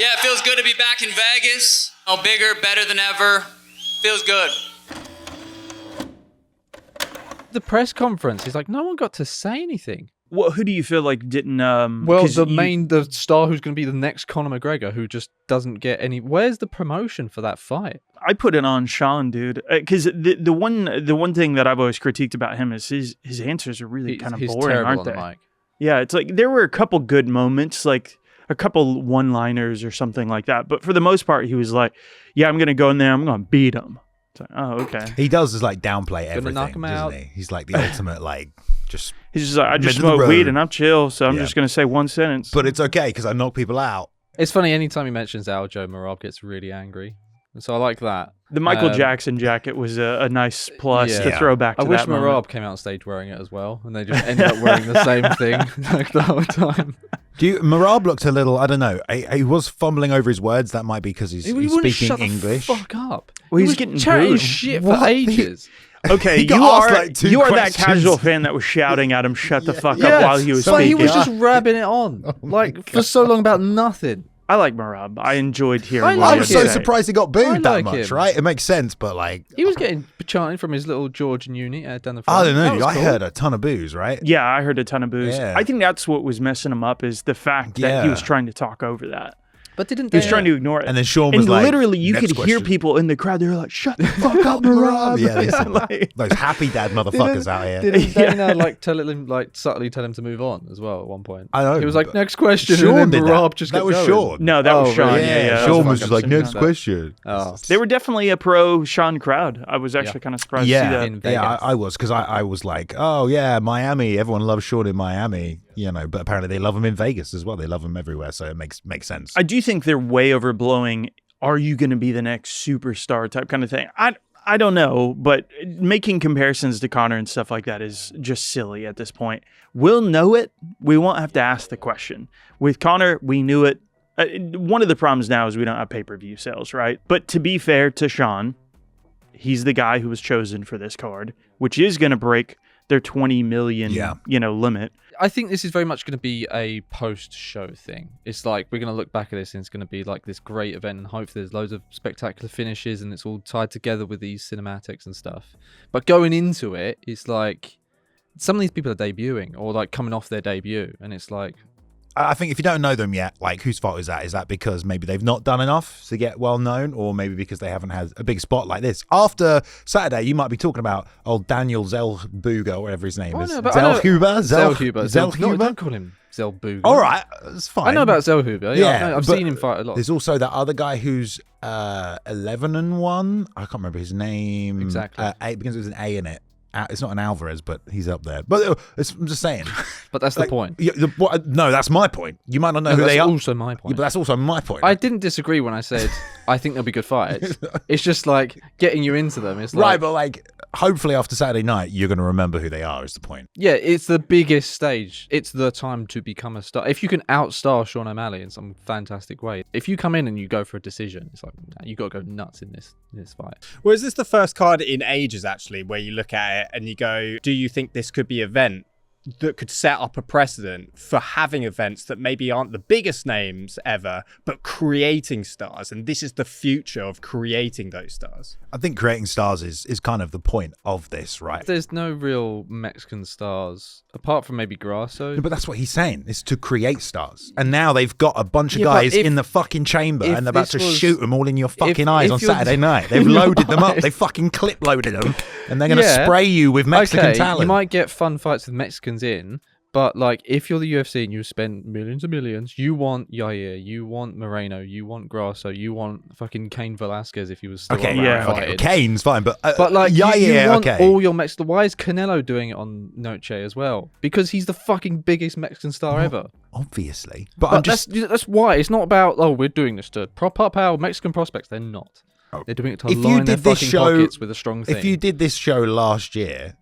Yeah, it feels good to be back in Vegas. Oh, bigger, better than ever. Feels good. The press conference, he's like, no one got to say anything. Well, who do you feel like didn't? Well, the star who's going to be the next Conor McGregor, who just doesn't get any. Where's the promotion for that fight? I put it on Sean, dude, because the one thing that I've always critiqued about him is his answers are really kind of boring, aren't they? Mic. Yeah, it's like there were a couple good moments, like a couple one-liners or something like that, but for the most part, he was like, "Yeah, I'm gonna go in there, I'm gonna beat him." It's like, oh, okay. He does just like downplay everything, knock him doesn't out. he? He's like the ultimate like just. He's just like, I just middle of the smoke weed road. and I'm chill, so I'm Yeah. just gonna say one sentence. But it's okay because I knock people out. It's funny, anytime he mentions Aljo, Merab gets really angry. So I like that. The Michael Jackson jacket was a nice plus to throw back to I wish that Merab moment. came out on stage wearing it as well, and they just ended up wearing the same thing like the whole time. Merab looked a little, I don't know, he was fumbling over his words. That might be because he's wouldn't speaking shut English. The fuck up. Well, He he's was getting chatting booed. shit for What? ages. Okay, He got you asked, are like, two you are that questions. casual fan that was shouting at him, "Shut the fuck Yeah, up!" while he was but speaking. he was just rabbing it on, for so long about nothing. I like Merab. I enjoyed hearing. I what I he was had to so say. surprised he got booed I that like much, him. right? It makes sense, but like, He was getting chanting from his little Georgian unit down the front. I don't That know. was I cool. heard a ton of boos, right? Yeah, I heard a ton of boos. Yeah. I think that's what was messing him up is the fact that he Yeah. was trying to talk over that. But didn't He was they- trying to ignore it. And then Sean was and like, literally, you "Next could hear question." people in the crowd. They were like, "Shut the fuck up, Merab!" Yeah, they said that. Like- Those happy dad motherfuckers out here. Didn't Dana subtly tell him to move on as well at one point? I know, He was like, but "Next question," Sean and then did that. Merab just That kept was going. Sean. No, that was Sean. really? Yeah, Yeah, that Sean fucking was just like, simple. next question. Oh. They were definitely a pro Sean crowd. I was actually kind of surprised to see Yeah, that. In Vegas. I was because I was like, oh yeah, Miami. Everyone loves Sean in Miami, but apparently they love him in Vegas as well. They love him everywhere, so it makes sense. I do think they're way overblowing. Are you going to be the next superstar type kind of thing? I don't know, but making comparisons to Conor and stuff like that is just silly at this point. We'll know it. We won't have to ask the question. With Conor, we knew it. One of the problems now is we don't have pay-per-view sales, right? But to be fair to Sean, he's the guy who was chosen for this card, which is going to break their 20 million, limit. I think this is very much going to be a post-show thing. It's like we're going to look back at this and it's going to be like this great event and hopefully there's loads of spectacular finishes and it's all tied together with these cinematics and stuff. But going into it, it's like some of these people are debuting or like coming off their debut and it's like... I think if you don't know them yet, like whose fault is that? Is that because maybe they've not done enough to get well known, or maybe because they haven't had a big spot like this? After Saturday, you might be talking about old Daniel Zellhuber, whatever his name is. Zellhuber. No, don't call him Zellhuber. All right, it's fine. I know about Zellhuber. Yeah, I've but seen him fight a lot. There's also that other guy who's 11-1. I can't remember his name. Exactly. It begins with an A in it. It's not an Alvarez, but he's up there. But I'm just saying. But that's the point. No, that's my point. You might not know who they are. That's also my Yeah, point. but that's also my point. I didn't disagree when I said I think they'll be good fights. It's just like getting you into them. It's like, Right, but like, hopefully after Saturday night, you're going to remember who they are, is the point. yeah, it's the biggest stage. It's the time to become a star. If you can outstar Sean O'Malley in some fantastic way, if you come in and you go for a decision, it's like, nah, you got to go nuts in this fight. Well, is this the first card in ages, actually, where you look at it and you go, do you think this could be an event that could set up a precedent for having events that maybe aren't the biggest names ever, but creating stars? And this is the future of creating those stars. I think creating stars is kind of the point of this, right? There's no real Mexican stars, apart from maybe Grasso. No, but that's what he's saying, is to create stars. And now they've got a bunch of Yeah, but guys if- in the fucking chamber if and they're about this to was- shoot them all in your fucking eyes if on you're- Saturday night. They've loaded them up. Right. They fucking clip loaded them. And they're going to Yeah. spray you with Mexican Okay, talent. you might get fun fights with Mexicans in, but like if you're the UFC and you spend millions and millions, you want Yair, you want Moreno, you want Grasso, you want fucking Cain Velasquez if he was still Okay, around yeah. fighting. Okay, Kane's fine, but But yeah, you want okay. all your Mexican. Why is Canelo doing it on Noche as well? Because he's the fucking biggest Mexican star ever. Obviously, but But I'm just that's why it's not about we're doing this to prop up our Mexican prospects. They're not. They're doing it to if you line their did this fucking show, pockets with a strong thing. if you did this show last year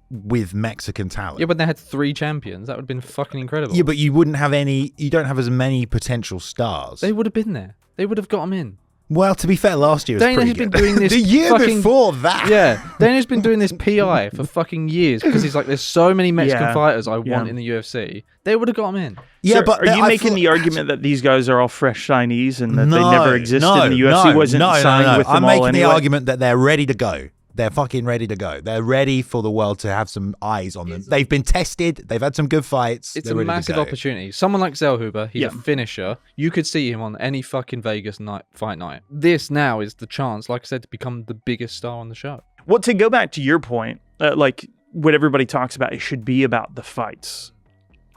with Mexican talent, yeah, when they had 3 champions, that would have been fucking incredible. yeah, but you wouldn't have any. You don't have as many potential stars. They would have been there. They would have got them in. Well, to be fair, last year was Dana pretty has been good. doing this the year fucking- before that. Yeah, Dana's been doing this PI for fucking years because he's like, there's so many Mexican Yeah, fighters I yeah. want in the UFC. They would have got him in. Yeah, So but are you I making feel- the argument that these guys are all fresh signees and that they No, never existed no, and the UFC no, wasn't no, signed no, no. with them I'm all making anyway? the argument that they're ready to go. They're fucking ready to go. They're ready for the world to have some eyes on them. They've been tested. They've had some good fights. It's They're a ready to massive go. opportunity. Someone like Zellhuber, he's Yeah. a finisher. You could see him on any fucking Vegas fight night. This now is the chance, like I said, to become the biggest star on the show. Well, to go back to your point, like what everybody talks about, it should be about the fights.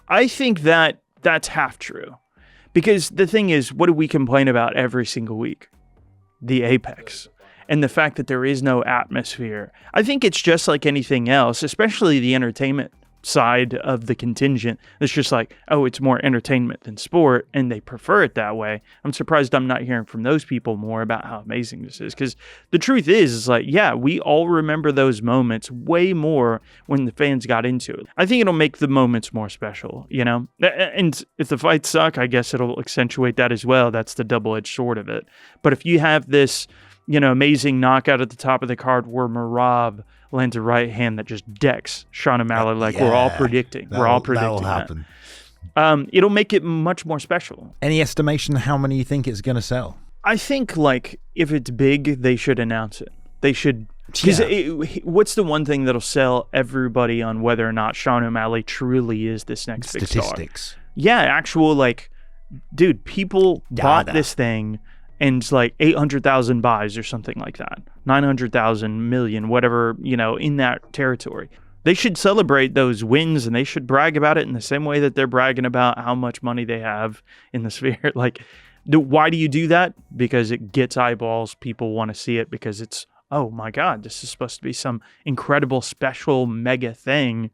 I think that that's half true. Because the thing is, what do we complain about every single week? The apex. And the fact that there is no atmosphere. I think it's just like anything else, especially the entertainment side of the contingent. It's just like, oh, it's more entertainment than sport, and they prefer it that way. I'm surprised I'm not hearing from those people more about how amazing this is. Because the truth is like, yeah, we all remember those moments way more when the fans got into it. I think it'll make the moments more special, you know? And if the fights suck, I guess it'll accentuate that as well. That's the double-edged sword of it. But if you have this, you know, amazing knockout at the top of the card where Merab lands a right hand that just decks Sean O'Malley like we're all Yeah, predicting. We're all predicting that'll that. happen. It'll make it much more special. Any estimation how many you think it's going to sell? I think, like, if it's big, they should announce it. They should. Because what's the one thing that'll sell everybody on whether or not Sean O'Malley truly is this next big star? Statistics. Yeah, actual, like, dude, people bought Data. this thing and it's like 800,000 buys or something like that. 900,000 million, whatever, you know, in that territory. They should celebrate those wins and they should brag about it in the same way that they're bragging about how much money they have in the sphere. Like, why do you do that? Because it gets eyeballs. People want to see it because it's, oh my God, this is supposed to be some incredible, special, mega thing.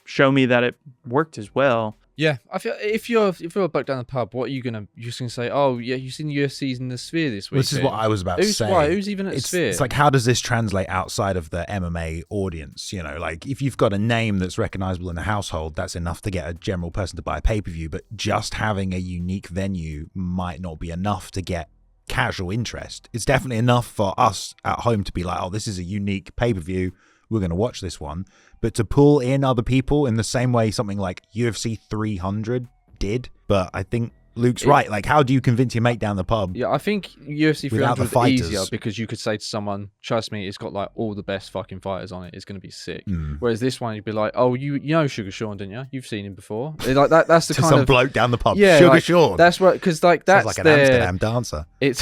Show me that it worked as well. Yeah, I feel if you're a bloke down the pub, what are you gonna? You're just gonna say, "Oh, yeah, you've seen UFC's in the Sphere this week." This is what I was about to say. Who's even at the Sphere? It's like, how does this translate outside of the MMA audience? You know, like if you've got a name that's recognizable in the household, that's enough to get a general person to buy a pay-per-view. But just having a unique venue might not be enough to get casual interest. It's definitely enough for us at home to be like, oh, this is a unique pay-per-view. We're going to watch this one. But to pull in other people in the same way something like UFC 300 did. But I think Luke's right. Like, how do you convince your mate down the pub? Yeah, I think UFC Without 300 the is fighters. easier because you could say to someone, "Trust me, it's got like all the best fucking fighters on it. It's going to be sick." Whereas this one, you'd be like, "Oh, you know Sugar Sean, didn't you? You've seen him before." Like that. That's the To kind some of bloke down the pub. yeah, Sugar like, Sean. That's right, because like that's Sounds like an their, Amsterdam dancer. It's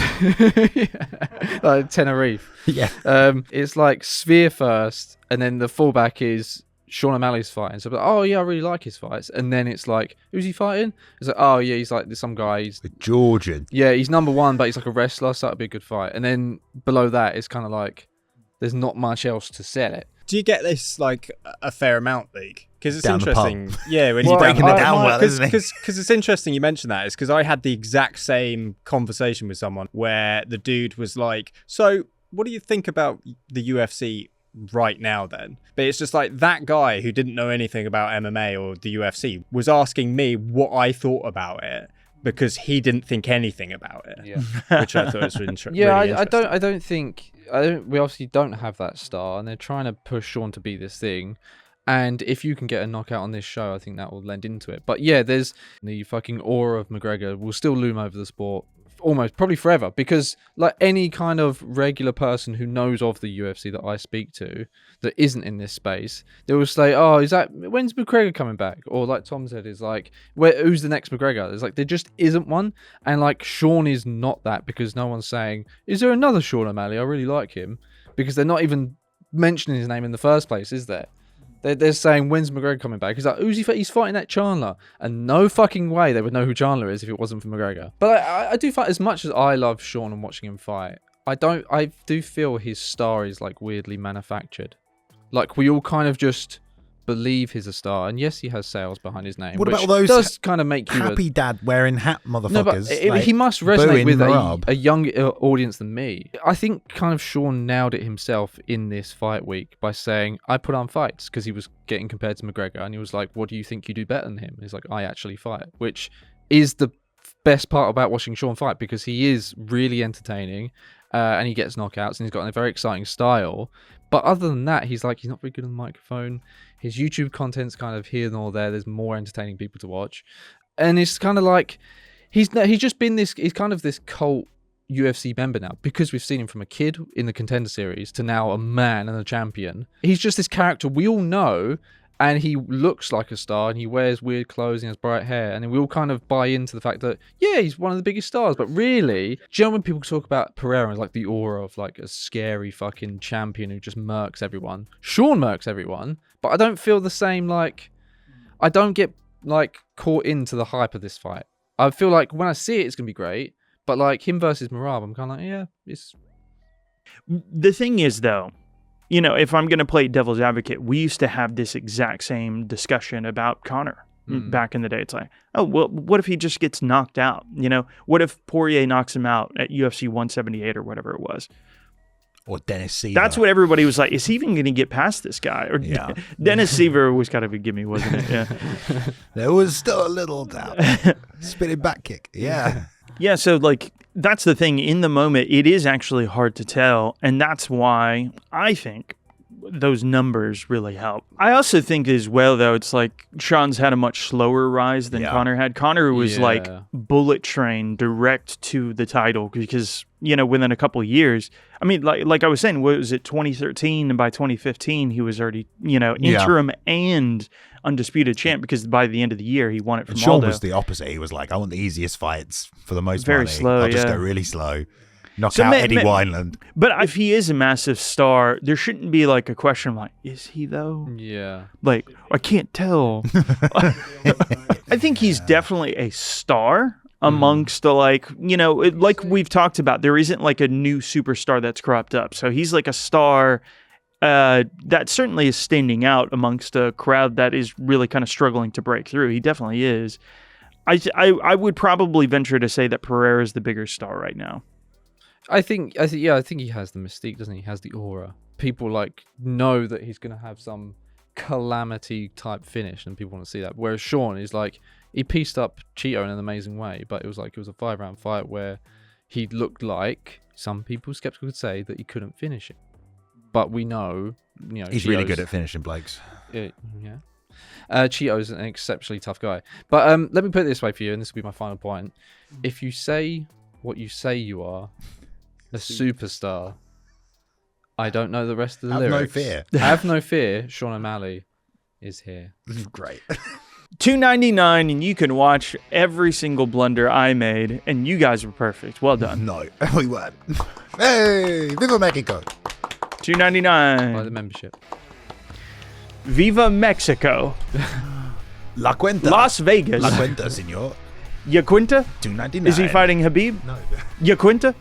like Tenerife. Yeah. It's like Sphere first, and then the fallback is Sean O'Malley's fighting. So, oh yeah, I really like his fights. And then it's like, who's he fighting? It's like, oh yeah, he's like some guy. He's, The Georgian. yeah, he's number one, but he's like a wrestler, so that'd be a good fight. And then below that, it's kind of like there's not much else to sell it. Do you get this like a fair amount, League? Because it's Down the pub. interesting. Yeah, when He's you breaking it down well, isn't he? Because it's interesting you mentioned that. Is because I had the exact same conversation with someone where the dude was like, "So, what do you think about the UFC right now then?" But it's just like that guy who didn't know anything about MMA or the UFC was asking me what I thought about it because he didn't think anything about it. Yeah. Which I thought was interesting. Yeah, really interesting. I don't think we obviously don't have that star, and they're trying to push Sean to be this thing. And if you can get a knockout on this show, I think that will lend into it. But yeah, there's the fucking aura of McGregor will still loom over the sport almost probably forever, because like any kind of regular person who knows of the UFC that I speak to that isn't in this space, they will say, "Oh, when's McGregor coming back?" Or like Tom said, is like, who's the next McGregor? It's like there just isn't one, and like Sean is not that, because no one's saying, "Is there another Sean O'Malley? I really like him," because they're not even mentioning his name in the first place, is there? They're saying, when's McGregor coming back? He's like, who's he? He's fighting that Chandler. And no fucking way they would know who Chandler is if it wasn't for McGregor. But I do fight, as much as I love Sean and watching him fight, I do feel his star is like weirdly manufactured. Like we all kind of just believe he's a star. And yes, he has sales behind his name. What about which all those does kind of make you happy dad wearing hat motherfuckers? No, but like, he must resonate booing with Merab. a younger audience than me. I think kind of Sean nailed it himself in this fight week by saying, I put on fights, because he was getting compared to McGregor, and he was like, what do you think you do better than him? And he's like, I actually fight, which is the best part about watching Sean fight, because he is really entertaining, and he gets knockouts, and he's got a very exciting style. But other than that, he's not very good on the microphone. His YouTube content's kind of here and there. There's more entertaining people to watch, and it's kind of like he's just been this. He's kind of this cult UFC member now, because we've seen him from a kid in the Contender Series to now a man and a champion. He's just this character we all know, and he looks like a star, and he wears weird clothes and has bright hair, and we all kind of buy into the fact that, yeah, he's one of the biggest stars. But really, do you know when people talk about Pereira as like the aura of like a scary fucking champion who just murks everyone? Sean murks everyone, but I don't feel the same. Like, I don't get like caught into the hype of this fight. I feel like when I see it, it's gonna be great. But like him versus Merab, I'm kind of like, yeah, it's... The thing is, though, you know, if I'm going to play devil's advocate, we used to have this exact same discussion about Conor back in the day. It's like, oh, well, what if he just gets knocked out? You know, what if Poirier knocks him out at UFC 178 or whatever it was? Or Dennis Seaver. That's what everybody was like, is he even going to get past this guy? Or Yeah. Dennis Seaver was kind of a gimme, wasn't it? Yeah. There was still a little doubt. Spinning back kick. Yeah. Yeah, so like that's the thing. In the moment, it is actually hard to tell, and that's why I think those numbers really help. I also think as well, though, it's like Sean's had a much slower rise than Conor had. Conor was like bullet train direct to the title because, you know, within a couple of years, I mean, like I was saying, what was it, 2013? And by 2015, he was already, you know, interim and undisputed champ, because by the end of the year, he won it from Sean Aldo. was the opposite. He was like, I want the easiest fights for the most Very money. slow, I'll just yeah. go really slow. Knock out Eddie Wineland. But if he is a massive star, there shouldn't be like a question like, is he though? Yeah. Like, I can't tell. I think he's definitely a star amongst the, like, you know, like we've talked about, there isn't like a new superstar that's cropped up. So he's like a star that certainly is standing out amongst a crowd that is really kind of struggling to break through. He definitely is. I would probably venture to say that Pereira is the bigger star right now. I think he has the mystique, doesn't he? He has the aura. People like know that he's going to have some calamity type finish, and people want to see that. Whereas Sean is like, he pieced up Cheeto in an amazing way, but it was a 5-round fight where he looked like, some people skeptical could say, that he couldn't finish it. But we know, you know, He's really good at finishing blokes. Yeah. Cheeto's an exceptionally tough guy. But let me put it this way for you, and this will be my final point. If you say what you say you are, a superstar, I don't know the rest of the lyrics. Have no fear. Have no fear. Sean O'Malley is here. Great. $2.99, and you can watch every single blunder I made, and you guys were perfect. Well done. No, we weren't. Hey, Viva Mexico. By the $2.99. membership. Viva Mexico. La cuenta. Las Vegas. La cuenta, senor. Ya cuenta? $2.99. Is he fighting Habib? No. Ya cuenta?